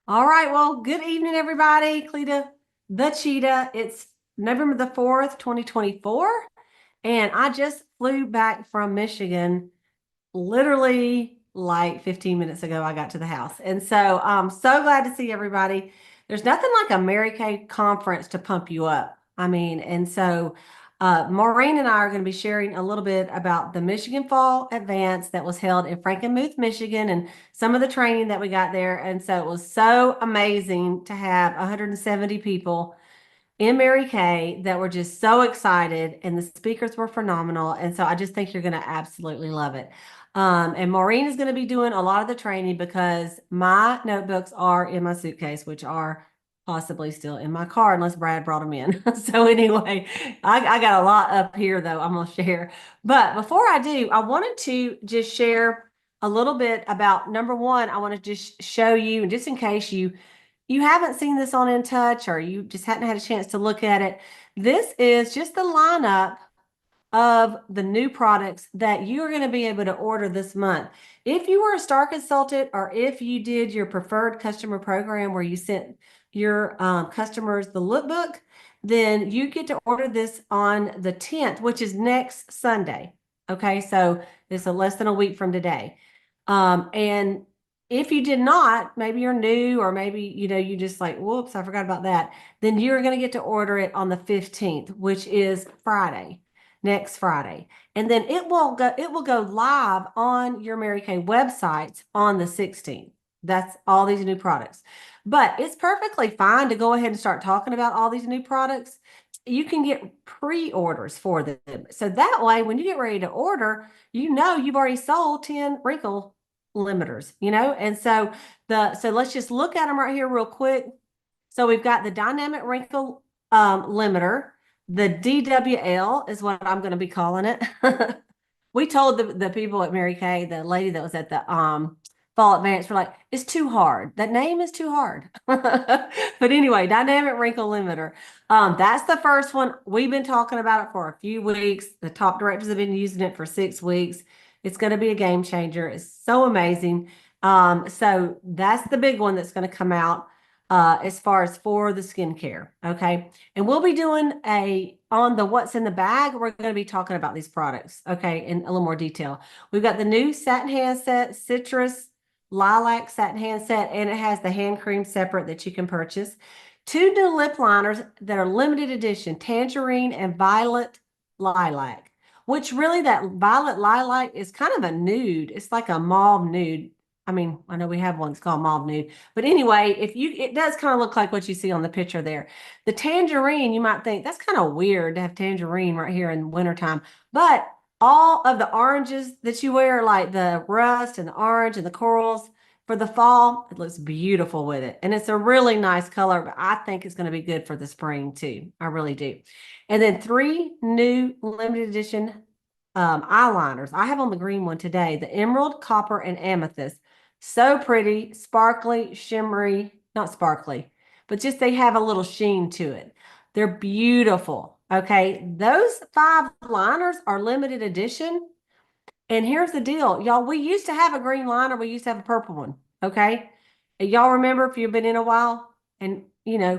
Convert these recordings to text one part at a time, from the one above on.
All right, well, good evening, everybody. Cleta, the Cheetah. It's November the 4th, 2024, and I just flew back from Michigan literally like 15 minutes ago. I got to the house. And so I'm so glad to see everybody. There's nothing like a Mary Kay conference to pump you up. I mean, and so Maureen and I are going to be sharing a little bit about the Michigan Fall Advance that was held in Frankenmuth, Michigan, and some of the training that we got there. And so it was so amazing to have 170 people in Mary Kay that were just so excited, and the speakers were phenomenal. And so I just think you're going to absolutely love it. And Maureen is going to be doing a lot of the training because my notebooks are in my suitcase, which are possibly still in my car unless Brad brought them in. So anyway, I got a lot up here though I'm going to share. But before I do, I wanted to just share a little bit about number one. I want to just show you, just in case you haven't seen this on In Touch or you just hadn't had a chance to look at it, this is just the lineup of the new products that you're going to be able to order this month. If you were a star consultant or if you did your preferred customer program where you sent your customers the lookbook, then you get to order this on the 10th, which is next Sunday. Okay, so it's a less than a week from today. And if you did not, maybe you're new or maybe you just like, whoops, I forgot about that. Then you're going to get to order it on the 15th, which is Friday, next Friday. And then it will go live on your Mary Kay websites on the 16th. That's all these new products. But it's perfectly fine to go ahead and start talking about all these new products. You can get pre-orders for them. So that way, when you get ready to order, you've already sold 10 wrinkle limiters, and so let's just look at them right here real quick. So we've got the dynamic wrinkle limiter. The DWL is what I'm going to be calling it. We told the people at Mary Kay, the lady that was at the Fall Advance, we're like, it's too hard. That name is too hard. But anyway, dynamic wrinkle limiter. That's the first one. We've been talking about it for a few weeks. The top directors have been using it for 6 weeks. It's going to be a game changer. It's so amazing. So that's the big one that's going to come out as far as for the skincare. Okay. And we'll be doing on the what's in the bag. We're going to be talking about these products. Okay. In a little more detail. We've got the new satin hand set, citrus lilac satin hand set, and it has the hand cream separate that you can purchase. Two new lip liners that are limited edition, tangerine and violet lilac, which really that violet lilac is kind of a nude. It's like a mauve nude. I mean, I know we have one that's called mauve nude, but anyway, it does kind of look like what you see on the picture there. The tangerine, you might think that's kind of weird to have tangerine right here in wintertime, but all of the oranges that you wear, like the rust and the orange and the corals for the fall, it looks beautiful with it. And it's a really nice color, but I think it's going to be good for the spring too. I really do. And then three new limited edition eyeliners. I have on the green one today, the emerald, copper, and amethyst. So pretty, sparkly, shimmery, not sparkly, but just they have a little sheen to it. They're beautiful. Okay. Those five liners are limited edition. And here's the deal, y'all. We used to have a green liner. We used to have a purple one. Okay. And y'all remember if you've been in a while and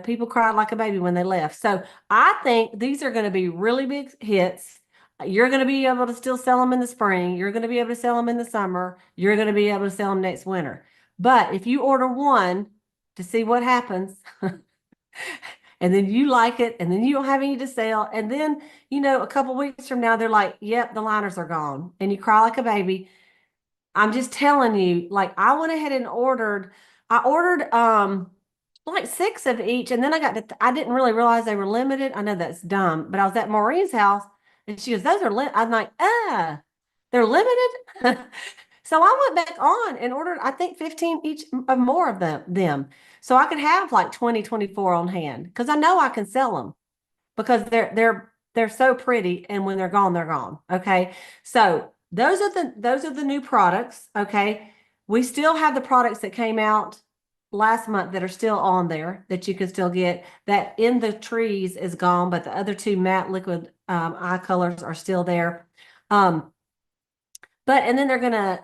people cried like a baby when they left. So I think these are going to be really big hits. You're going to be able to still sell them in the spring. You're going to be able to sell them in the summer. You're going to be able to sell them next winter. But if you order one to see what happens, and then you like it, and then you don't have any to sell, and then a couple weeks from now they're like, "Yep, the liners are gone," and you cry like a baby. I'm just telling you, like I went ahead and ordered. I ordered like six of each, and then I didn't really realize they were limited. I know that's dumb, but I was at Maureen's house, and she goes, "Those are lit." I'm like, they're limited." So I went back on and ordered, I think 15 each of more of them. So I could have like 20, 24 on hand because I know I can sell them because they're so pretty, and when they're gone, they're gone. Okay. So those are the new products. Okay. We still have the products that came out last month that are still on there that you can still get. That In the Trees is gone, but the other two matte liquid eye colors are still there. But and then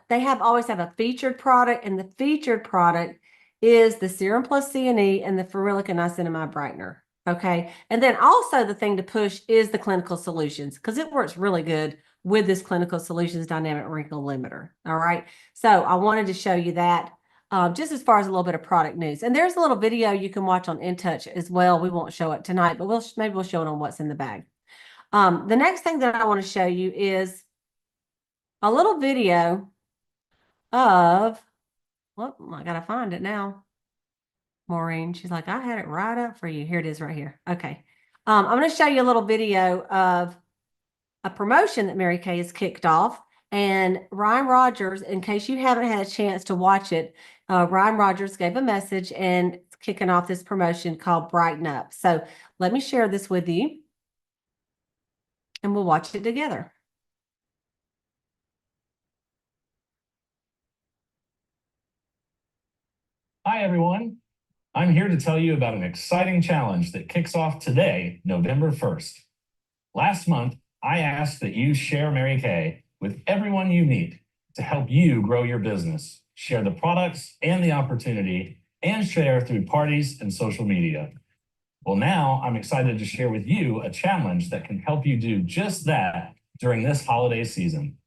they always have a featured product, and the featured product is the Serum Plus CNE and the ferulic and niacinamide brightener. Okay. And then also the thing to push is the clinical solutions because it works really good with this clinical solutions dynamic wrinkle limiter. All right. So I wanted to show you that just as far as a little bit of product news. And there's a little video you can watch on InTouch as well. We won't show it tonight, but maybe we'll show it on what's in the bag. The next thing that I want to show you is a little video of, well, I got to find it now. Maureen, she's like, I had it right up for you. Here it is right here. Okay. I'm going to show you a little video of a promotion that Mary Kay has kicked off. And Ryan Rogers, in case you haven't had a chance to watch it, Ryan Rogers gave a message and it's kicking off this promotion called Brighten Up. So let me share this with you and we'll watch it together. Hi, everyone. I'm here to tell you about an exciting challenge that kicks off today, November 1st. Last month, I asked that you share Mary Kay with everyone you meet to help you grow your business, share the products and the opportunity, and share through parties and social media. Well, now I'm excited to share with you a challenge that can help you do just that during this holiday season.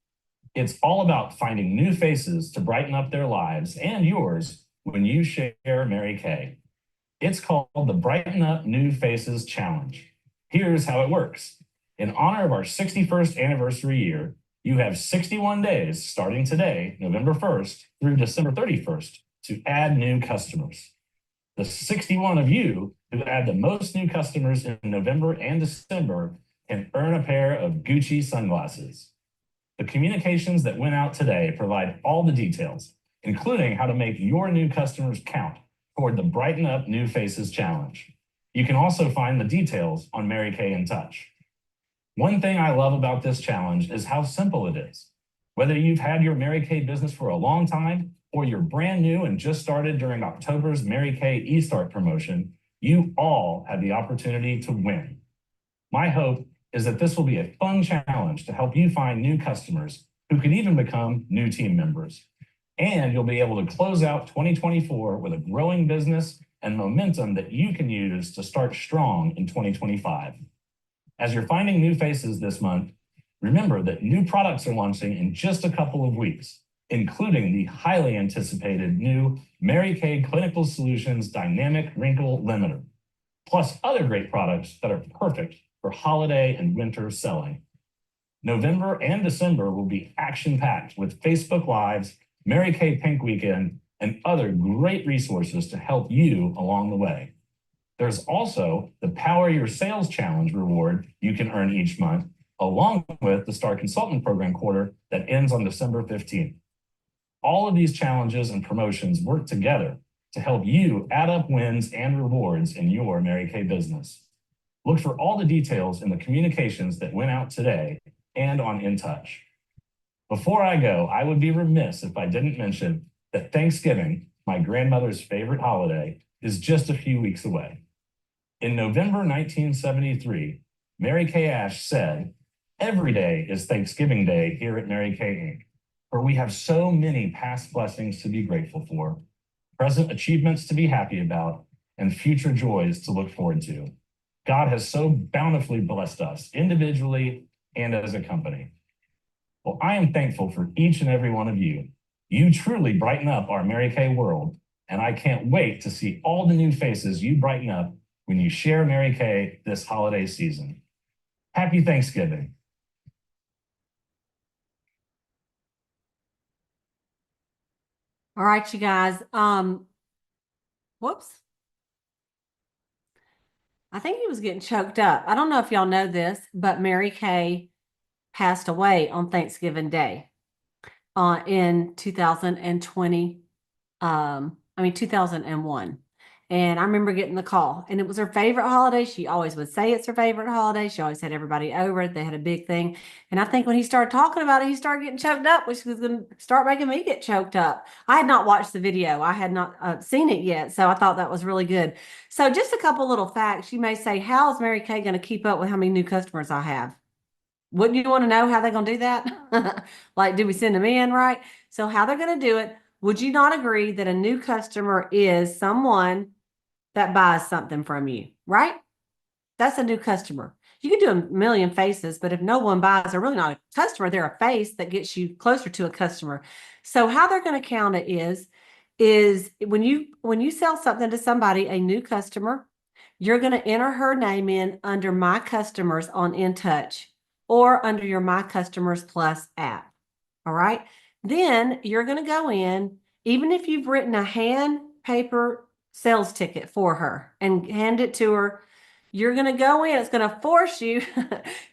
It's all about finding new faces to brighten up their lives and yours when you share Mary Kay. It's called the Brighten Up New Faces Challenge. Here's how it works. In honor of our 61st anniversary year, you have 61 days starting today, November 1st, through December 31st to add new customers. The 61 of you who add the most new customers in November and December can earn a pair of Gucci sunglasses. The communications that went out today provide all the details, including how to make your new customers count toward the Brighten Up New Faces Challenge. You can also find the details on Mary Kay in Touch. One thing I love about this challenge is how simple it is. Whether you've had your Mary Kay business for a long time or you're brand new and just started during October's Mary Kay eStart promotion, you all have the opportunity to win. My hope is that this will be a fun challenge to help you find new customers who could even become new team members. And you'll be able to close out 2024 with a growing business and momentum that you can use to start strong in 2025. As you're finding new faces this month, remember that new products are launching in just a couple of weeks, including the highly anticipated new Mary Kay Clinical Solutions Dynamic Wrinkle Limiter, plus other great products that are perfect for holiday and winter selling. November and December will be action-packed with Facebook Lives, Mary Kay Pink Weekend, and other great resources to help you along the way. There's also the Power Your Sales Challenge reward you can earn each month, along with the Star Consultant Program quarter that ends on December 15th. All of these challenges and promotions work together to help you add up wins and rewards in your Mary Kay business. Look for all the details in the communications that went out today and on InTouch. Before I go, I would be remiss if I didn't mention that Thanksgiving, my grandmother's favorite holiday, is just a few weeks away. In November 1973, Mary Kay Ash said, "Every day is Thanksgiving Day here at Mary Kay Inc., for we have so many past blessings to be grateful for, present achievements to be happy about, and future joys to look forward to. God has so bountifully blessed us individually and as a company." Well, I am thankful for each and every one of you. You truly brighten up our Mary Kay world, and I can't wait to see all the new faces you brighten up when you share Mary Kay this holiday season. Happy Thanksgiving. All right, you guys. Whoops. I think he was getting choked up. I don't know if y'all know this, but Mary Kay passed away on Thanksgiving Day in 2020. 2001. And I remember getting the call, and it was her favorite holiday. She always would say it's her favorite holiday. She always had everybody over. They had a big thing. And I think when he started talking about it, he started getting choked up, which was going to start making me get choked up. I had not watched the video. I had not seen it yet. So I thought that was really good. So just a couple little facts. You may say, how is Mary Kay going to keep up with how many new customers I have? Wouldn't you want to know how they're going to do that? Like, do we send them in, right? So how they're going to do it, would you not agree that a new customer is someone that buys something from you, right? That's a new customer. You can do a million faces, but if no one buys, they're really not a customer. They're a face that gets you closer to a customer. So how they're going to count it is when you sell something to somebody, a new customer, you're going to enter her name in under My Customers on InTouch or under your My Customers Plus app. All right. Then you're going to go in, even if you've written a hand paper sales ticket for her and hand it to her, you're going to go in. It's going to force you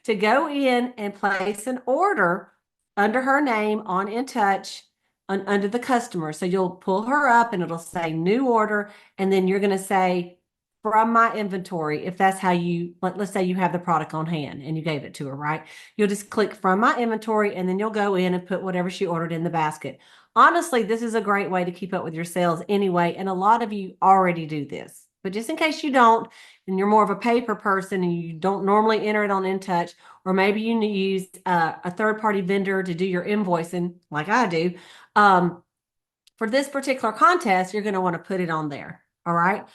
to go in and place an order under her name on InTouch under the customer. So you'll pull her up and it'll say new order. And then you're going to say from my inventory, if that's how let's say you have the product on hand and you gave it to her, right? You'll just click from my inventory and then you'll go in and put whatever she ordered in the basket. Honestly, this is a great way to keep up with your sales anyway. And a lot of you already do this, but just in case you don't, and you're more of a paper person and you don't normally enter it on InTouch, or maybe you use a third-party vendor to do your invoicing like I do, for this particular contest, you're going to want to put it on there. All right.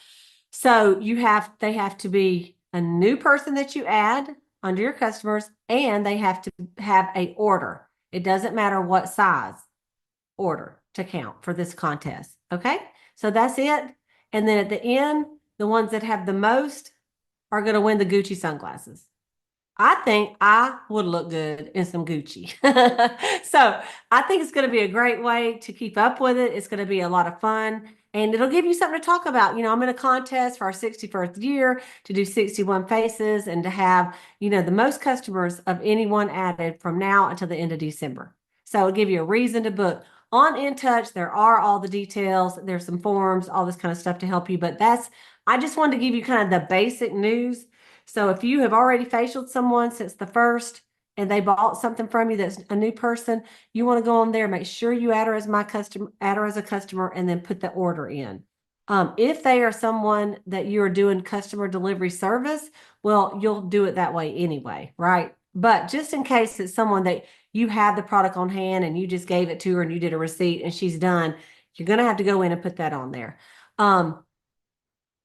So they have to be a new person that you add under your customers, and they have to have a order. It doesn't matter what size order to count for this contest. Okay. So that's it. And then at the end, the ones that have the most are going to win the Gucci sunglasses. I think I would look good in some Gucci. So I think it's going to be a great way to keep up with it. It's going to be a lot of fun and it'll give you something to talk about. I'm in a contest for our 61st year to do 61 faces and to have, the most customers of anyone added from now until the end of December. So it'll give you a reason to book. On InTouch, there are all the details. There's some forms, all this kind of stuff to help you. But I just wanted to give you kind of the basic news. So if you have already facialed someone since the first and they bought something from you that's a new person, you want to go on there, make sure you add her as add her as a customer, and then put the order in. If they are someone that you are doing customer delivery service, well, you'll do it that way anyway, right? But just in case it's someone that you have the product on hand and you just gave it to her and you did a receipt and she's done, you're going to have to go in and put that on there.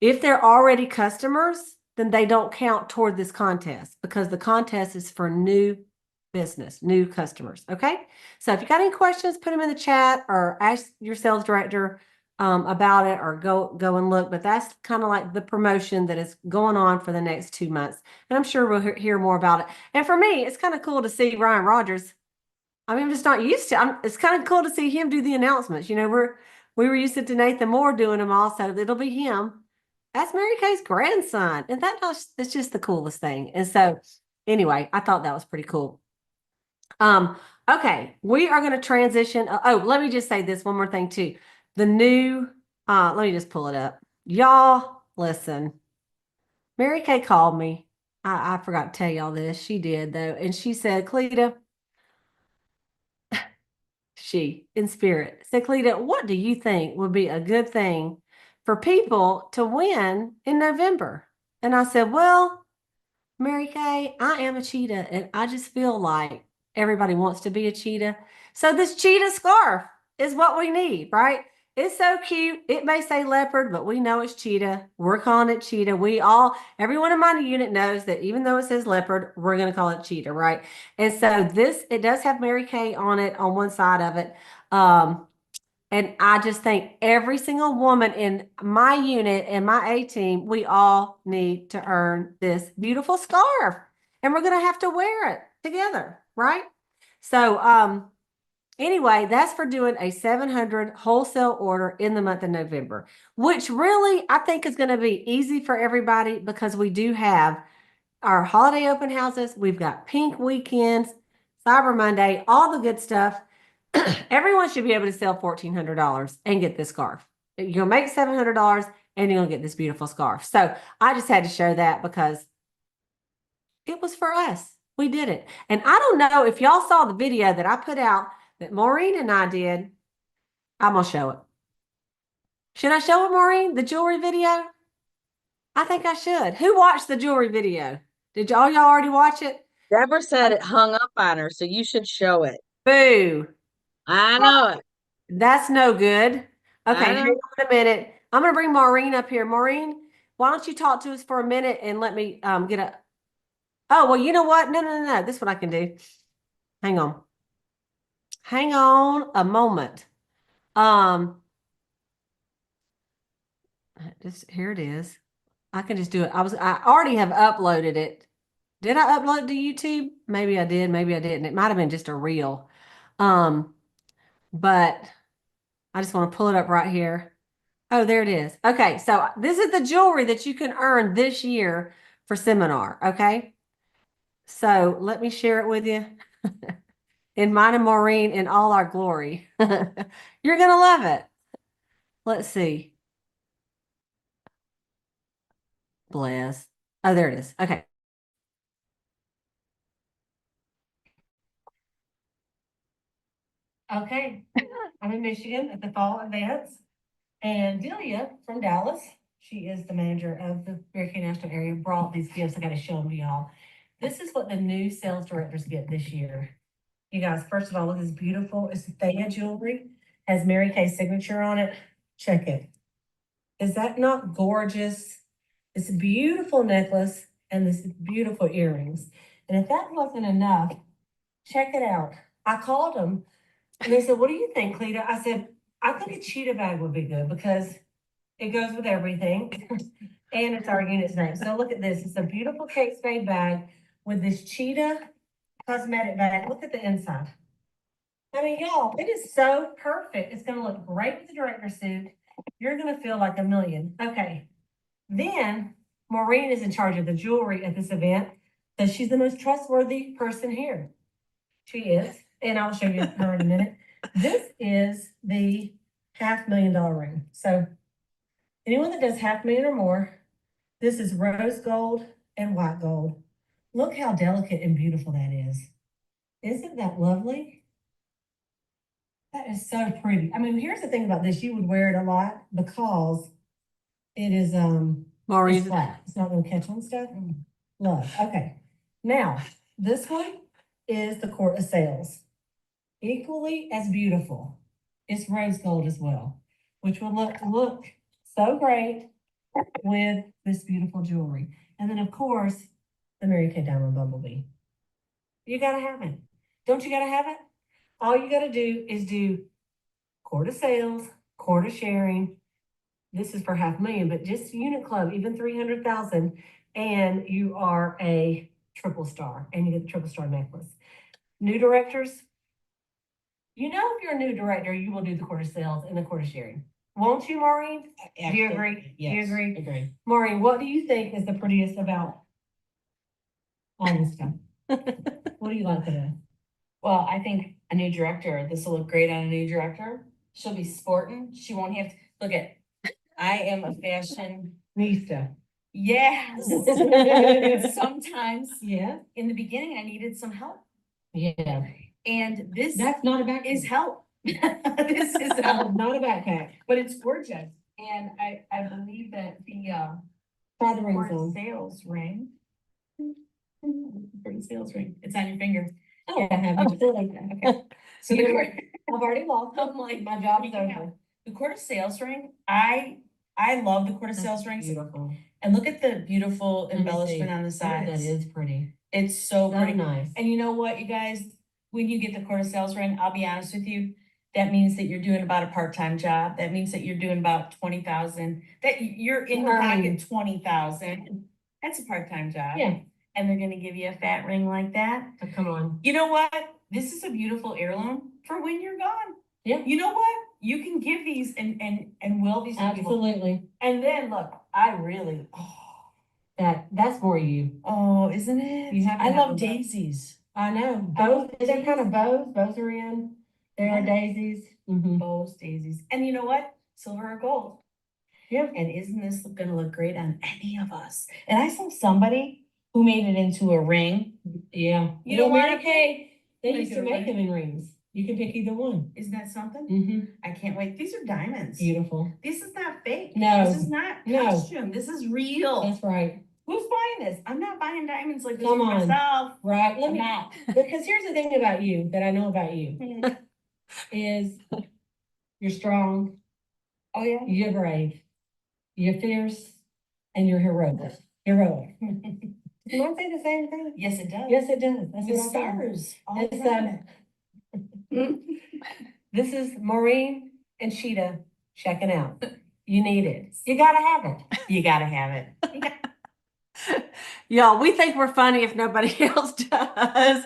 If they're already customers, then they don't count toward this contest because the contest is for new business, new customers. Okay. So if you got any questions, put them in the chat or ask your sales director about it or go and look. But that's kind of like the promotion that is going on for the next 2 months. And I'm sure we'll hear more about it. And for me, it's kind of cool to see Ryan Rogers. I mean, I'm just not used to. It's kind of cool to see him do the announcements. We were used to Nathan Moore doing them all, so it'll be him. That's Mary Kay's grandson, and that's just the coolest thing. And so, anyway, I thought that was pretty cool. Okay, we are going to transition. Oh, let me just say this one more thing too. The new, let me just pull it up. Y'all, listen. Mary Kay called me. I forgot to tell y'all this. She did though, and she said, "Cleta." She, in spirit, said, "Cleta, what do you think would be a good thing for people to win in November?" And I said, "Well, Mary Kay, I am a cheetah, and I just feel like everybody wants to be a cheetah. So this cheetah scarf is what we need, right? It's so cute. It may say leopard, but we know it's cheetah. We're calling it cheetah. Everyone in my unit knows that even though it says leopard, we're going to call it cheetah, right? And so it does have Mary Kay on it on one side of it. And I just think every single woman in my unit and my A team, we all need to earn this beautiful scarf. And we're going to have to wear it together, right? So anyway, that's for doing a 700 wholesale order in the month of November, which really I think is going to be easy for everybody because we do have our holiday open houses. We've got pink weekends, Cyber Monday, all the good stuff. Everyone should be able to sell $1,400 and get this scarf. You're going to make $700 and you're going to get this beautiful scarf. So I just had to share that because it was for us. We did it. And I don't know if y'all saw the video that I put out that Maureen and I did. I'm going to show it. Should I show it, Maureen? The jewelry video? I think I should. Who watched the jewelry video? Did y'all already watch it? Deborah said it hung up on her, so you should show it. Boo. I know it. That's no good. Okay, I hang know. on a minute. I'm gonna bring Maureen up here. Maureen, why don't you talk to us for a minute and let me get a. Oh, well, you know what? No. This is what I can do. Hang on. Hang on a moment. Um, just here it is. I can just do it. I already have uploaded it. Did I upload to YouTube? Maybe I did, maybe I didn't. It might have been just a reel. Um, but I just want to pull it up right here. Oh, there it is. Okay, so this is the jewelry that you can earn this year for seminar. Okay, so let me share it with you in mine and Maureen in all our glory. You're gonna love it. Let's see. Bless. Oh, there it is. Okay. Okay, I'm in Michigan at the Fall Advance, and Delia from Dallas, she is the manager of the Cherokee National Area, brought these gifts. I got to show them to y'all. This is what the new sales directors get this year. You guys, first of all, look at this beautiful. It's Thea jewelry, has Mary Kay's signature on it. Check it. Is that not gorgeous? It's a beautiful necklace and this beautiful earrings. And if that wasn't enough, check it out. I called them and they said, "What do you think, Cleta?" I said, "I think a cheetah bag would be good because it goes with everything." And it's our unit's name. So look at this. It's a beautiful Kate Spade bag with this cheetah cosmetic bag. Look at the inside. I mean, y'all, it is so perfect. It's gonna look great with the director suit. You're gonna feel like a million. Okay. Then Maureen is in charge of the jewelry at this event because she's the most trustworthy person here. She is, and I'll show you her in a minute. This is the $500,000 ring. So anyone that does $500,000 or more, this is rose gold and white gold. Look how delicate and beautiful that is. Isn't that lovely? That is so pretty. I mean, here's the thing about this. You would wear it a lot because it is it's flat. It's not gonna catch on stuff. Love. Okay. Now, this one is the Court of Sales. Equally as beautiful. It's rose gold as well, which will look so great with this beautiful jewelry. And then of course, the Mary Kay Diamond Bumblebee. You gotta have it. Don't you gotta have it? All you gotta do is do Court of Sales, Court of Sharing. This is for $500,000, but just Unit Club, even 300,000, and you are a triple star, and you get the triple star necklace. New directors, you know, if you're a new director, you will do the Court of Sales and the Court of Sharing. Won't you, Maureen? Do you agree? Yes, Do you agree? Agree. Maureen, what do you think is the prettiest about all this stuff? What do you like today? Well, I think a new director, this will look great on a new director. She'll be sporting. She won't have to, look at, I am a fashion, Nista. yes. Sometimes Yeah. in the beginning, I needed some help. Yeah. And this That's not a backpack. is help. This is help, Not a backpack. but it's gorgeous. And I believe that the Try the rings Court on. Sales ring. Court Sales ring. It's on your finger. Oh, I have. Absolutely. Okay. So the court, I've already lost. I'm like, My job is freaking over. out. The Court of Sales ring, I love the Court of Sales rings. Beautiful. And look at the beautiful Let me embellishment see. on the Oh, sides. that is pretty. It's so So pretty. nice. And you know what, you guys, when you get the Court of Sales ring, I'll be honest with you, that means that you're doing about a part-time job. That means that you're doing about 20,000, that you're in the Earning. pocket 20,000. That's a part-time job. Yeah. And they're gonna give you a fat ring like that. Oh, come on. You know what? This is a beautiful heirloom for when you're gone. Yeah. You know what? You can give these and will these to people. Absolutely. And then look, I really, That's for you. oh, isn't it? You have to I have love them. daisies. I know. I Bows, love they're kind of daisies. bows. Bows are in. There are Yeah. daisies. Mm-hmm. Bows, daisies. And you know what? Silver or gold. Yeah. And isn't this gonna look great on any of us? And I saw somebody who made it into a ring. Yeah. You don't Mary wanna Kay, they Make used it to a make ring. them in rings. You can pick either one. Isn't that something? Mm-hmm. I can't wait. These are diamonds. Beautiful. This is not fake. No. This is not No. costume. This is real. That's right. Who's buying this? I'm not buying diamonds like this Come for on. myself. Right. Let I'm me, not. because here's the thing about you that I know about you is you're strong, Oh, yeah. you're brave, you're fierce, and you're heroic. Heroic. Can I say the same thing? Yes, it does. Yes, it does. That's With what I thought. stars. all It's, around it. This is Maureen and Sheeta checking out. You need it. You gotta have it. You gotta have it. Y'all, we think we're funny if nobody else does.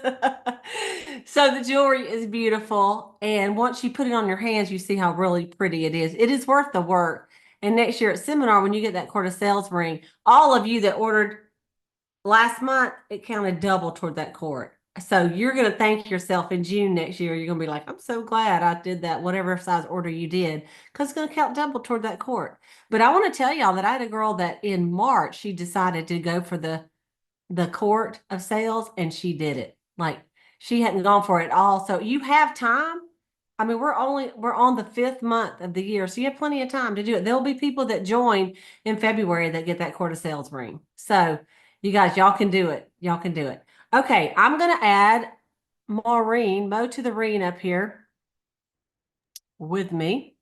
So the jewelry is beautiful. And once you put it on your hands, you see how really pretty it is. It is worth the work. And next year at seminar, when you get that quarter sales ring, all of you that ordered last month, it counted double toward that cord. So you're going to thank yourself in June next year. You're going to be like, I'm so glad I did that, whatever size order you did, because it's going to count double toward that cord. But I want to tell y'all that I had a girl that in March, she decided to go for the court of sales, and she did it. Like, she hadn't gone for it all. So you have time. I mean, we're on the 5th month of the year, so you have plenty of time to do it. There'll be people that join in February that get that quarter sales ring. So you guys, y'all can do it. Y'all can do it. Okay, I'm gonna add Maureen, Mo to the Reen up here with me.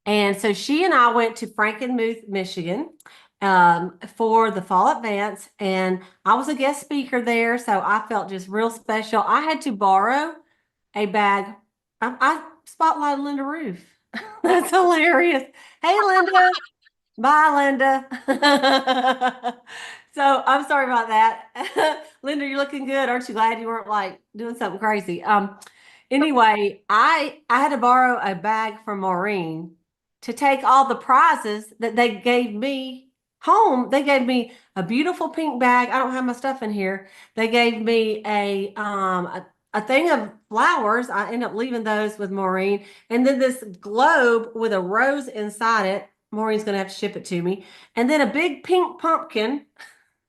And so she and I went to Frankenmuth, Michigan, for the fall advance, and I was a guest speaker there, so I felt just real special. I had to borrow a bag. I spotlighted Linda Roof. That's hilarious. Hey, Linda. Bye, Linda. So I'm sorry about that. Linda, you're looking good. Aren't you glad you weren't like doing something crazy? Anyway, I had to borrow a bag from Maureen to take all the prizes that they gave me home. They gave me a beautiful pink bag. I don't have my stuff in here. They gave me a thing of flowers. I ended up leaving those with Maureen. And then this globe with a rose inside it. Maureen's going to have to ship it to me. And then a big pink pumpkin.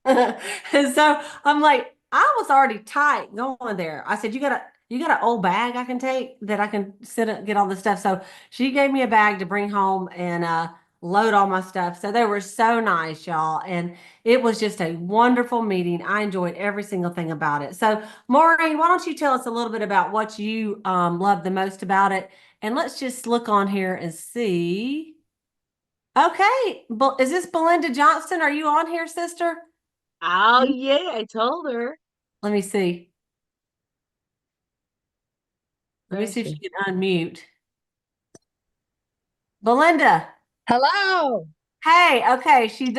And so I'm like, I was already tight going there. I said, you got an old bag I can take that I can sit and get all this stuff. So she gave me a bag to bring home and load all my stuff. So they were so nice, y'all. And it was just a wonderful meeting. I enjoyed every single thing about it. So Maureen, why don't you tell us a little bit about what you love the most about it? And let's just look on here and see. Okay, is this Belinda Johnston? Are you on here, sister? Oh, yeah, I told her. Let me see. Let me Where see is if she? she can unmute. Belinda. Hello. Hey, okay. She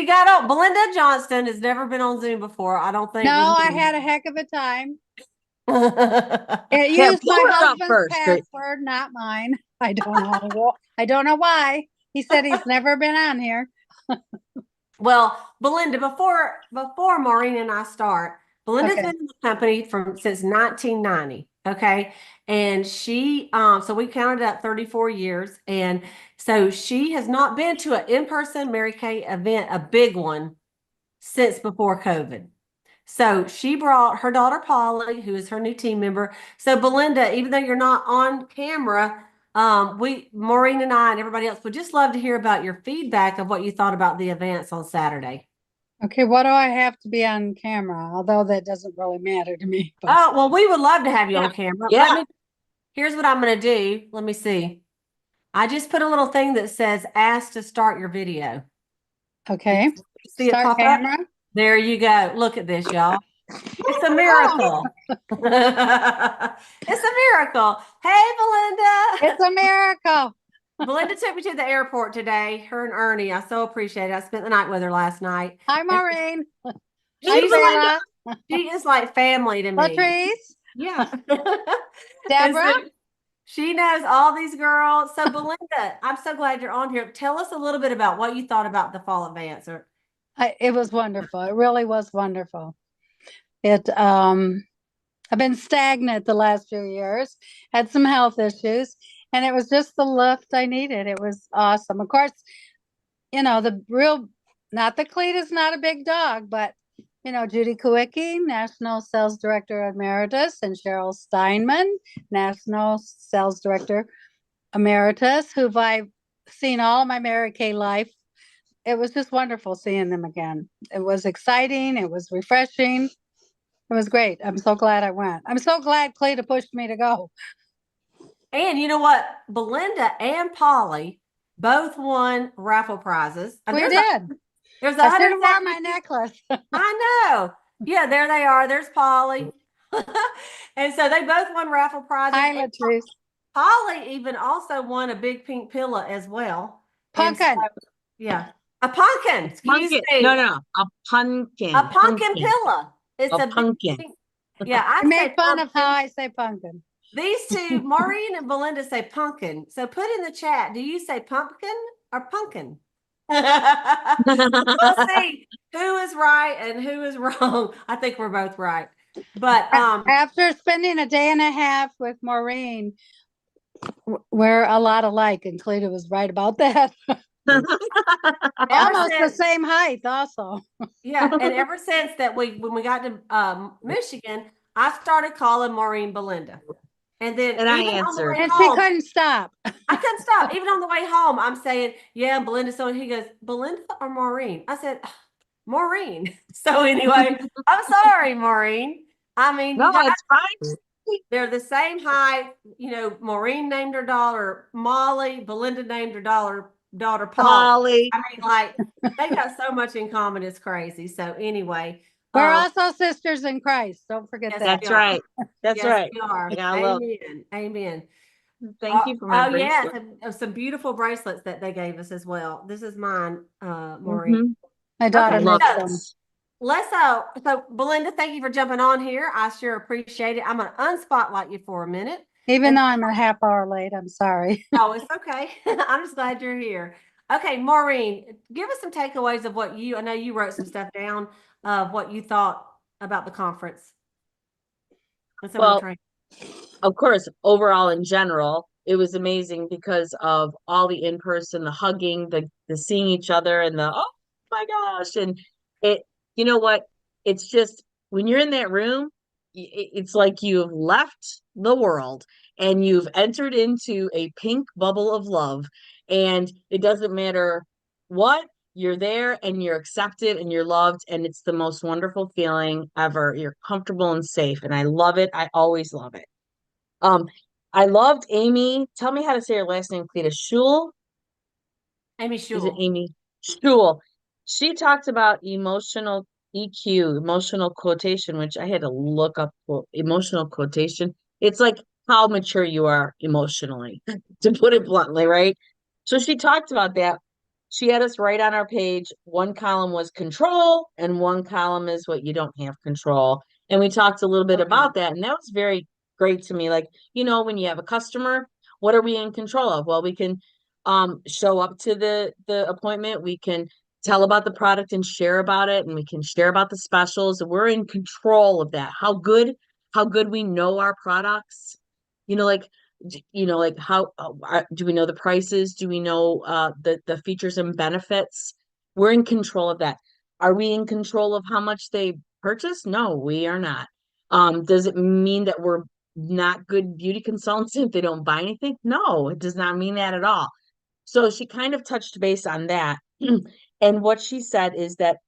got on. Belinda Johnston has never been on Zoom before, I don't think. No, with I me. had a heck of a time. It It Yeah, used pull my her up husband's first. password, not mine. I don't know. I don't know why. He said he's never been on here. Well, Belinda, before Maureen and I start, Belinda's Okay. been in the company since 1990. Okay. And she so we counted up 34 years. And so she has not been to an in-person Mary Kay event, a big one, since before COVID. So she brought her daughter Polly, who is her new team member. So Belinda, even though you're not on camera, Maureen and I and everybody else would just love to hear about your feedback of what you thought about the events on Saturday. Okay, what do I have to be on camera? Although that doesn't really matter to me. But Oh, well, we would love to have you on camera. Yeah. Here's what I'm going to do. Let me see. I just put a little thing that says ask to start your video. okay. See it Start pop up? camera. There you go. Look at this, y'all. It's a miracle. It's a miracle. Hey, Belinda. It's a miracle. Belinda took me to the airport today, her and Ernie. I so appreciate it. I spent the night with her last night. Hi, Maureen. Hey, She's Belinda. she is like family to me. Latrice. Yeah. And Deborah. so she knows all these girls. So Belinda, I'm so glad you're on here. Tell us a little bit about what you thought about the fall advance. It was wonderful. It really was wonderful. I've been stagnant the last few years, had some health issues, and it was just the lift I needed. It was awesome. Of course, not that Cleta's not a big dog, but Judy Kowicki, National Sales Director Emeritus, and Cheryl Steinman, National Sales Director Emeritus, who I've seen all my Mary Kay life. It was just wonderful seeing them again. It was exciting. It was refreshing. It was great. I'm so glad I went. I'm so glad Cleta pushed me to go. And you know what? Belinda and Polly both won raffle prizes. And We there's did. there's I should have worn 170 my necklace. I know. Yeah, there they are. There's Polly. And so they both won raffle prizes. Hi, And Latrice. Polly even also won a big pink pillow as well. And so, Pumpkin. yeah, a pumpkin. Excuse Pumpkin. me. No, no, a pumpkin. A pumpkin pillow. It's A a big pumpkin. pink- Yeah, I You say made fun of pumpkin. how I say pumpkin. These two, Maureen and Belinda, say pumpkin. So put in the chat, do you say pumpkin or pumpkin? We'll see who is right and who is wrong. I think we're both right. But After spending a day and a half with Maureen, we're a lot alike, and Cleta was right about that. ever Almost the since, same height, also. yeah, and ever since that when we got to Michigan, I started calling Maureen Belinda. And then And I even on the answered. way And she home, couldn't stop. I couldn't stop. Even on the way home, I'm saying, yeah, Belinda. So he goes, Belinda or Maureen? I said, Maureen. So anyway, I'm sorry, Maureen. I mean, No, you guys, it's fine. they're the same height. You know, Maureen named her daughter Molly. Belinda named her daughter Paul. Polly. I mean, like they got so much in common. It's crazy. So anyway, We're also sisters in Christ. Don't forget yes, that. That's right. That's yes, right. we are. I gotta love. Amen. Amen. Thank you for my Oh yeah, bracelet. some beautiful bracelets that they gave us as well. This is mine, Maureen. Mhm. My daughter Okay, love makes so them. let's so Belinda, thank you for jumping on here. I sure appreciate it. I'm gonna unspotlight you for a minute. Even And- though I'm a half hour late, I'm sorry. Oh, it's okay. I'm just glad you're here. Okay, Maureen, give us some takeaways of what I know you wrote some stuff down of what you thought about the conference and some of the Well, training. of course, overall in general, it was amazing because of all the in-person, the hugging, the seeing each other and the, oh my gosh. And it, you know what? It's just when you're in that room, it's like you've left the world and you've entered into a pink bubble of love. And it doesn't matter what, you're there and you're accepted and you're loved. And it's the most wonderful feeling ever. You're comfortable and safe. And I love it. I always love it. Um, I loved Amy. Tell me how to say her last name, Cleta. Shul? Amy Is it Shule. Amy? Shul. She talked about emotional EQ, emotional quotation, which I had to look up emotional quotation. It's like how mature you are emotionally, to put it bluntly, right? So she talked about that. She had us write on our page, one column was control, and one column is what you don't have control. And we talked a little bit Okay. about that. And that was very great to me. Like, you know, when you have a customer, what are we in control of? Well, we can show up to the appointment, we can tell about the product and share about it, and we can share about the specials. We're in control of that. How good we know our products, you know, like like how do we know the prices, do we know the features and benefits? We're in control of that. Are we in control of how much they purchase? No, we are not. Does it mean that we're not good beauty consultants if they don't buy anything? No, it does not mean that at all. So she kind of touched base on that. And what she said is that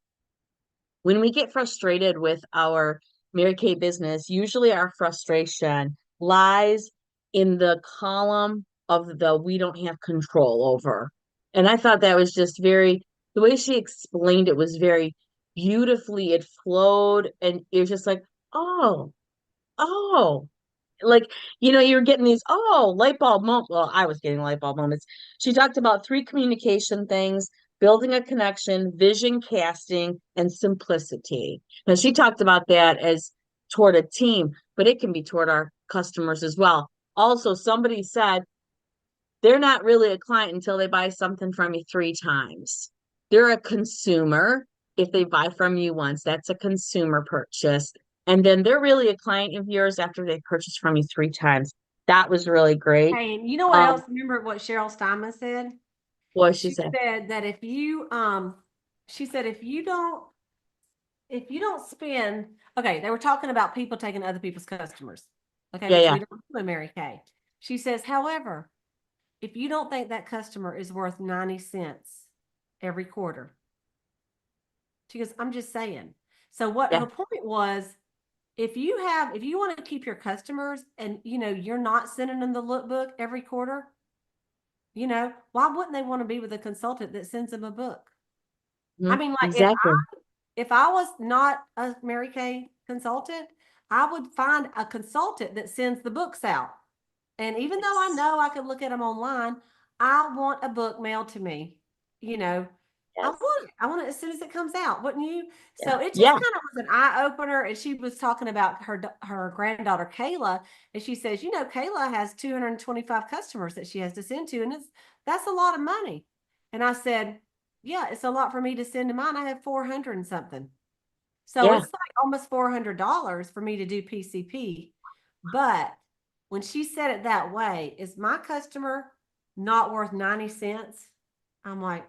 when we get frustrated with our Mary Kay business, usually our frustration lies in the column of the we don't have control over. And I thought that was just the way she explained it was very beautifully, it flowed, and it was just like, oh, like, you're getting these light bulb moments. Well, I was getting light bulb moments. She talked about 3 communication things: building a connection, vision casting, and simplicity. Now she talked about that as toward a team, but it can be toward our customers as well. Also, somebody said they're not really a client until they buy something from you 3 times. They're a consumer if they buy from you once. That's a consumer purchase. And then they're really a client of yours after they purchase from you 3 times. That was really great. Hey, and you know what else? Remember what Cheryl Steinman said? What she She said. said that she said if you don't spend, okay, they were talking about people taking other people's customers. Okay, which Yeah. we don't do in Mary Kay. She says, however, if you don't think that customer is worth 90 cents every quarter, she goes, I'm just saying. So what Yeah. her point was, if you want to keep your customers and, you're not sending them the lookbook every quarter, why wouldn't they want to be with a consultant that sends them a book? I Mhm. mean, like Exactly. if I was not a Mary Kay consultant, I would find a consultant that sends the books out. And even though I know I could look at them online, I want a book mailed to me. You know, Yes. I want it as soon as it comes out, wouldn't you? Yeah. So it just Yeah. kind of was an eye opener. And she was talking about her granddaughter Kayla, and she says, Kayla has 225 customers that she has to send to, and that's a lot of money. And I said, yeah, it's a lot for me to send to mine. I have 400 and something. So Yeah. it's like almost $400 for me to do PCP. But when she said it that way, is my customer not worth 90 cents? I'm like,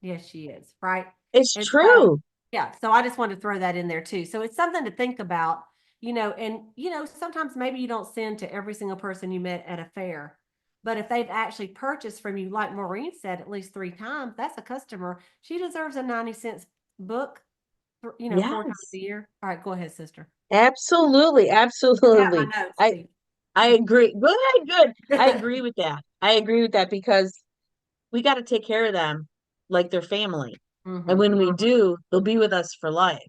yes, she is, right? It's And so, true. yeah, so I just wanted to throw that in there too. So it's something to think about, and sometimes maybe you don't send to every single person you met at a fair. But if they've actually purchased from you, like Maureen said, at least 3 times, that's a customer. She deserves a 90 cents book, 4 times Yes. a year. All right, go ahead, sister. Absolutely. I got my Absolutely. notes I too. I agree. Good, good. I agree with that. I agree with that because we got to take care of them like they're family. And Mhm. when we do, they'll be with us for life.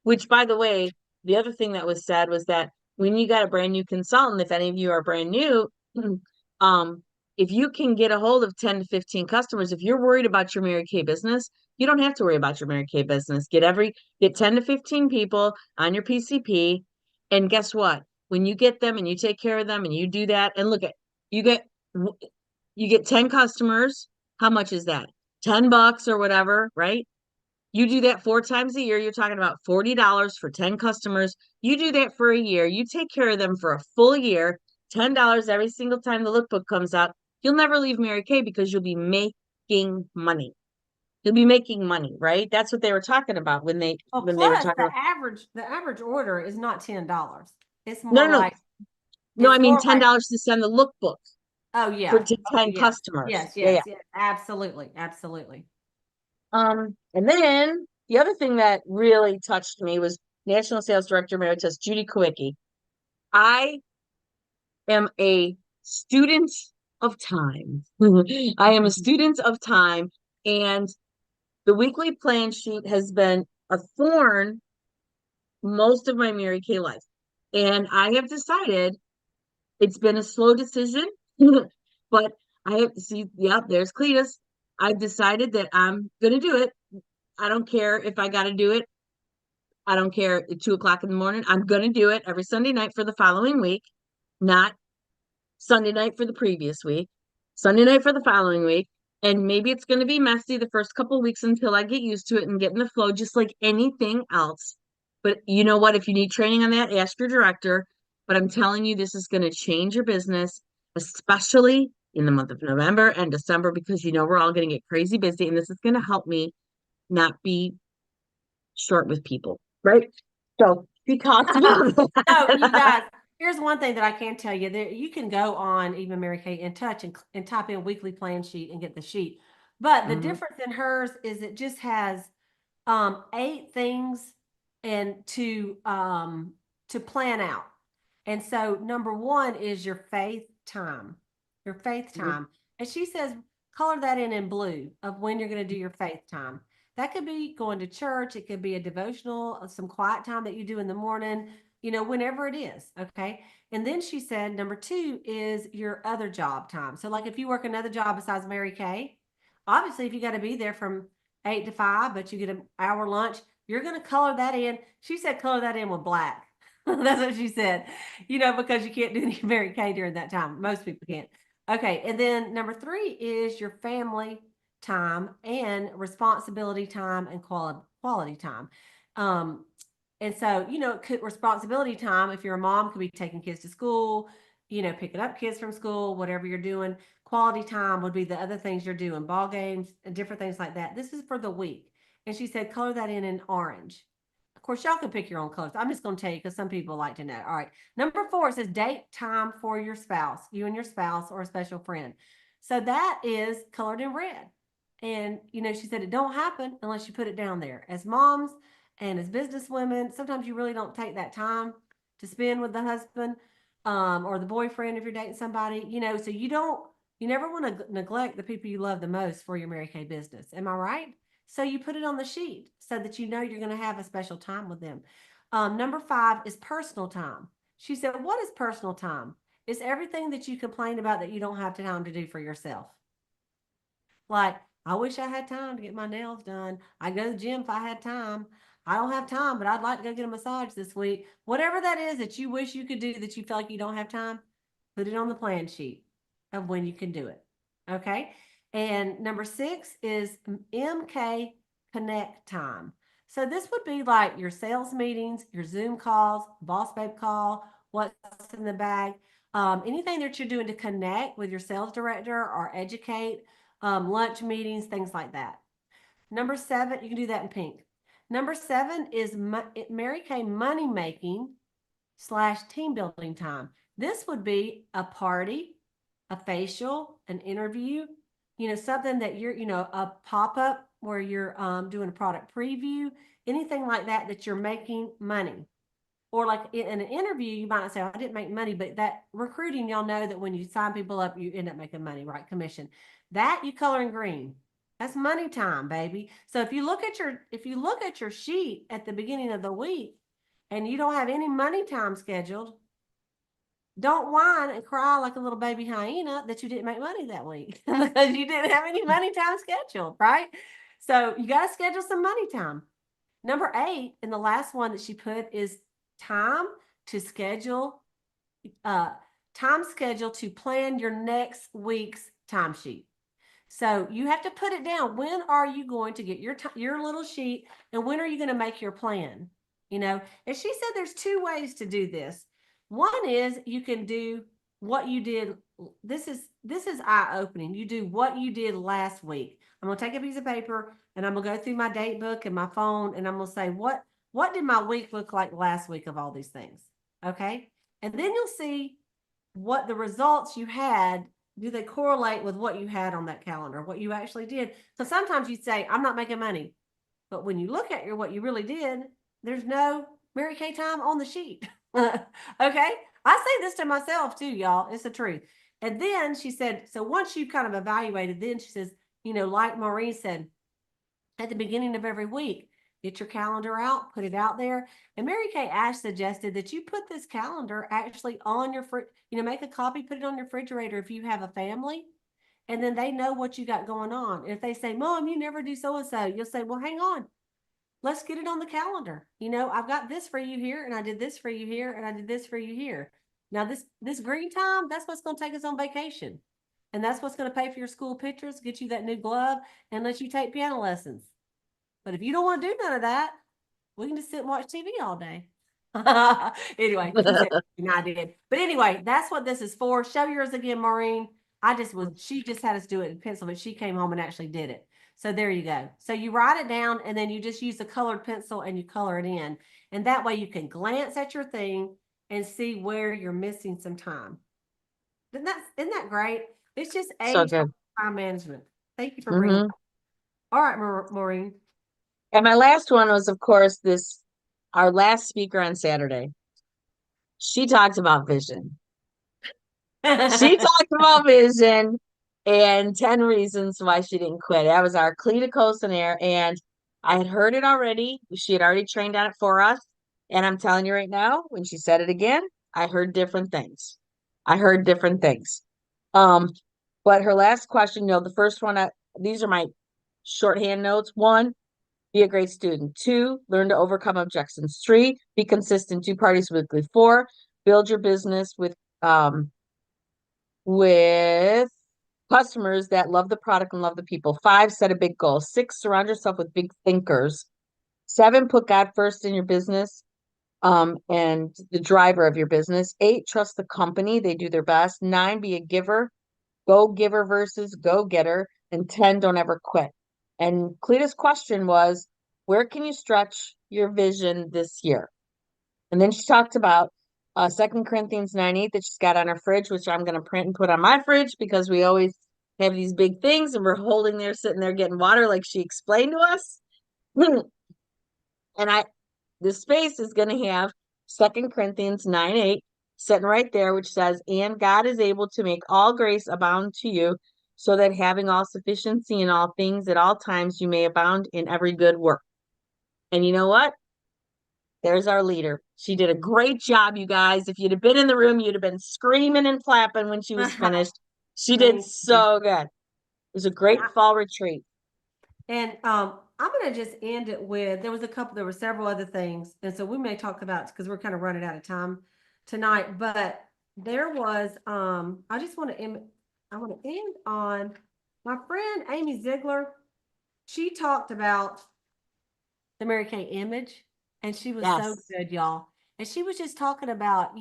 Which, by the way, the other thing that was said was that when you got a brand new consultant, if any of you are brand new, um, if you can get a hold of 10 to 15 customers, if you're worried about your Mary Kay business, you don't have to worry about your Mary Kay business. Get 10 to 15 people on your PCP. And guess what? When you get them and you take care of them and you do that, and look at you get you get 10 customers. How much is that? $10 or whatever, right? You do that 4 times a year. You're talking about $40 for 10 customers. You do that for a year. You take care of them for a full year, $10 every single time the lookbook comes out. You'll never leave Mary Kay because you'll be making money. You'll be making money, right? That's what they were talking about when they Well, were plus talking about. the average order is not $10. It's No, more no, no. like No, I mean like, $10 to send the lookbook oh for yeah. to Oh 10 yes. customers. Yes, Yeah, yes, yeah. yes. Absolutely. Absolutely. And then the other thing that really touched me was National Sales Director Emeritus Judy Kowicki. I am a student of time. I am a student of time, and the weekly plan sheet has been a thorn most of my Mary Kay life. And I have decided it's been a slow decision, but I have see, yeah, there's Cletus. I've decided that I'm gonna do it. I don't care if I gotta do it. I don't care at 2 o'clock in the morning. I'm gonna do it every Sunday night for the following week, not Sunday night for the previous week, Sunday night for the following week. And maybe it's going to be messy the first couple of weeks until I get used to it and get in the flow, just like anything else. But you know what? If you need training on that, ask your director. But I'm telling you, this is going to change your business, especially in the month of November and December, because we're all going to get crazy busy. And this is going to help me not be short with people, right? So we talked about So you that. guys, here's one thing that I can tell you that you can go on even Mary Kay in touch and type in weekly plan sheet and get the sheet. But the Mhm. difference in hers is it just has 8 things and to plan out. And so number 1 is your faith time. Your faith Mhm. time. And she says color that in blue of when you're going to do your faith time. That could be going to church, it could be a devotional, some quiet time that you do in the morning, whenever it is, okay? And then she said number 2 is your other job time. So like if you work another job besides Mary Kay, obviously if you got to be there from 8 to 5, but you get an hour lunch, you're going to color that in. She said color that in with black. That's what she said, because you can't do any Mary Kay during that time. Most people can't. Okay. And then number 3 is your family time and responsibility time and quality time. Um, and so, responsibility time, if you're a mom, could be taking kids to school, picking up kids from school, whatever you're doing. Quality time would be the other things you're doing, ball games and different things like that. This is for the week. And she said, color that in orange. Of course, y'all can pick your own colors. I'm just going to tell you because some people like to know. All right. Number 4 says date time for your spouse, you and your spouse or a special friend. So that is colored in red. And, she said it don't happen unless you put it down there. As moms and as business women, sometimes you really don't take that time to spend with the husband, or the boyfriend if you're dating somebody, so you never want to neglect the people you love the most for your Mary Kay business. Am I right? So you put it on the sheet so that you know you're going to have a special time with them. Number 5 is personal time. She said, what is personal time? It's everything that you complain about that you don't have time to do for yourself. Like, I wish I had time to get my nails done. I'd go to the gym if I had time. I don't have time, but I'd like to go get a massage this week. Whatever that is that you wish you could do that you feel like you don't have time, put it on the plan sheet of when you can do it. Okay. And number 6 is MK Connect time. So this would be like your sales meetings, your Zoom calls, boss babe call, what's in the bag, anything that you're doing to connect with your sales director or educate, lunch meetings, things like that. Number 7, you can do that in pink. Number 7 is Mary Kay money making / team building time. This would be a party, a facial, an interview, something that you're, a pop-up where you're doing a product preview, anything like that, that you're making money. Or like in an interview, you might not say, oh, I didn't make money, but that recruiting, y'all know that when you sign people up, you end up making money, right? Commission. That you color in green. That's money time, baby. So if you look at your sheet at the beginning of the week and you don't have any money time scheduled, don't whine and cry like a little baby hyena that you didn't make money that week because you didn't have any money time scheduled, right? So you got to schedule some money time. Number 8, and the last one that she put is time to schedule, time schedule to plan your next week's timesheet. So you have to put it down. When are you going to get your little sheet, and when are you going to make your plan? And she said there's 2 ways to do this. One is you can do what you did. This is eye-opening. You do what you did last week. I'm going to take a piece of paper and I'm going to go through my date book and my phone, and I'm going to say, what did my week look like last week of all these things? Okay. And then you'll see what the results you had. Do they correlate with what you had on that calendar, what you actually did? So sometimes you say, I'm not making money. But when you look at what you really did, there's no Mary Kay time on the sheet. Okay. I say this to myself too, y'all. It's the truth. And then she said, so once you kind of evaluated, then she says, like Maureen said, at the beginning of every week, get your calendar out, put it out there. And Mary Kay Ash suggested that you put this calendar actually on your make a copy, put it on your refrigerator if you have a family, and then they know what you got going on. And if they say, Mom, you never do so-and-so, you'll say, well, hang on. Let's get it on the calendar. I've got this for you here, and I did this for you here, and I did this for you here. Now this green time, that's what's going to take us on vacation. And that's what's going to pay for your school pictures, get you that new glove, and let you take piano lessons. But if you don't want to do none of that, we can just sit and watch TV all day. Anyway, I did. But anyway, that's what this is for. Show yours again, Maureen. She just had us do it in pencil, but she came home and actually did it. So there you go. So you write it down and then you just use a colored pencil and you color it in. And that way you can glance at your thing and see where you're missing some time. Isn't that great? It's just So good. time management. Thank you for bringing it. All right, Maureen. And my last one was, of course, our last speaker on Saturday. She talked about vision. She talked about vision and 10 reasons why she didn't quit. That was our Colson-Eyre, and I had heard it already. She had already trained on it for us. And I'm telling you right now, when she said it again, I heard different things. But her last question, the first one, these are my shorthand notes. 1, be a great student. 2, learn to overcome objections. 3, be consistent. 2 parties weekly. 4, build your business with customers that love the product and love the people. 5, set a big goal. 6, surround yourself with big thinkers. 7, put God first in your business, and the driver of your business. 8, trust the company. They do their best. 9, be a giver. Go giver versus go getter. And 10, don't ever quit. And Cleta's question was, where can you stretch your vision this year? And then she talked about 2 Corinthians 9:8 that she's got on her fridge, which I'm going to print and put on my fridge because we always have these big things and we're sitting there getting water like she explained to us. And the space is going to have 2 Corinthians 9:8, sitting right there, which says, and God is able to make all grace abound to you, so that having all sufficiency in all things at all times, you may abound in every good work. And you know what? There's our leader. She did a great job, you guys. If you'd have been in the room, you'd have been screaming and clapping when she was finished. She did Thank you. so good. It was a great I- fall retreat. And I'm gonna just end it with there were several other things, and so we may talk about because we're kind of running out of time tonight. But there was I just want to I want to end on my friend Amy Ziegler. She talked about the Mary Kay image, and she was so Yes. good, y'all. And she was just talking about,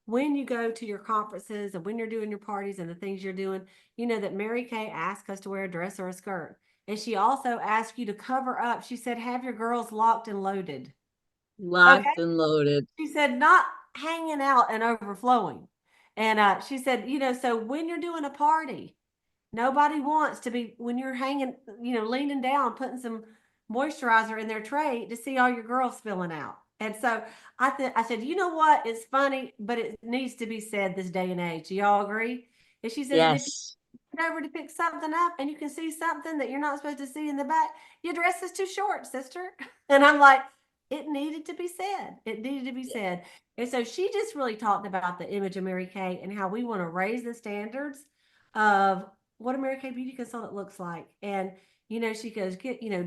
when you go to your conferences and when you're doing your parties and the things you're doing, that Mary Kay asked us to wear a dress or a skirt. And she also asked you to cover up. She said, have your girls locked and loaded. Locked and loaded. She said, not hanging out and overflowing. And she said, so when you're doing a party, nobody wants to be, when you're hanging, leaning down, putting some moisturizer in their tray to see all your girls spilling out. And so I said, you know what? It's funny, but it needs to be said this day and age. Do y'all agree? And she says, and if Yes. you get over to pick something up and you can see something that you're not supposed to see in the back, your dress is too short, sister. And I'm like, it needed to be said. It needed to be said. And so she just really talked about the image of Mary Kay and how we want to raise the standards of what a Mary Kay beauty consultant looks like. And, she goes,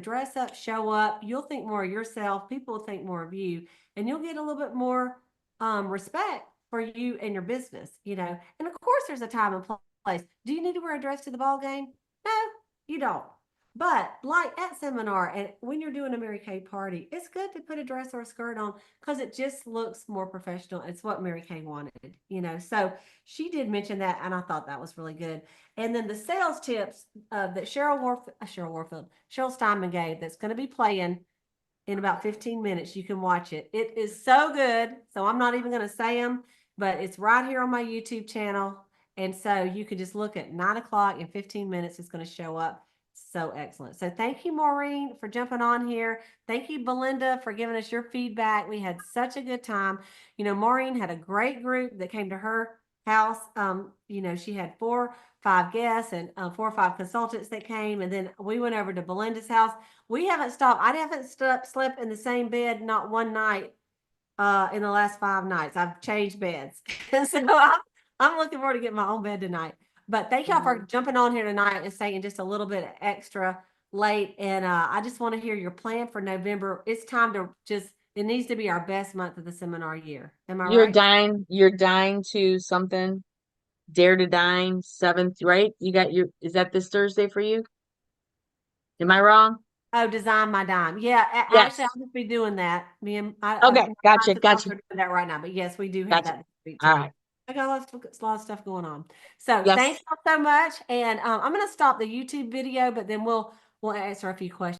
dress up, show up. You'll think more of yourself. People will think more of you. And you'll get a little bit more respect for you and your business. And of course, there's a time and place. Do you need to wear a dress to the ball game? No, you don't. But like at seminar and when you're doing a Mary Kay party, it's good to put a dress or a skirt on because it just looks more professional. It's what Mary Kay wanted. So she did mention that, and I thought that was really good. And then the sales tips that Cheryl Steinman gave that's going to be playing in about 15 minutes. You can watch it. It is so good. So I'm not even going to say them, but it's right here on my YouTube channel. And so you can just look at 9 o'clock in 15 minutes. It's going to show up. So excellent. So thank you, Maureen, for jumping on here. Thank you, Belinda, for giving us your feedback. We had such a good time. Maureen had a great group that came to her house. She had 4 or 5 guests and 4 or 5 consultants that came. And then we went over to Belinda's house. We haven't stopped. I haven't slept in the same bed, not one night in the last 5 nights. I've changed beds. And so I'm looking forward to getting my own bed tonight. But thank y'all for jumping on here tonight and staying just a little bit extra late. And I just want to hear your plan for November. It's time to it needs to be our best month of the seminar year. Am I right? You're dying to something. Dare to Dine, 7th, right? Is that this Thursday for you? Am I wrong? Oh, Design My Dime. Yeah, Yes. actually, I'll just be doing that. Me and Okay, gotcha. we're doing that right now. But yes, we do have Gotcha. that this week All too. right. I got a lot of stuff going on. So Yes. thanks so much. And I'm going to stop the YouTube video, but then we'll answer a few questions.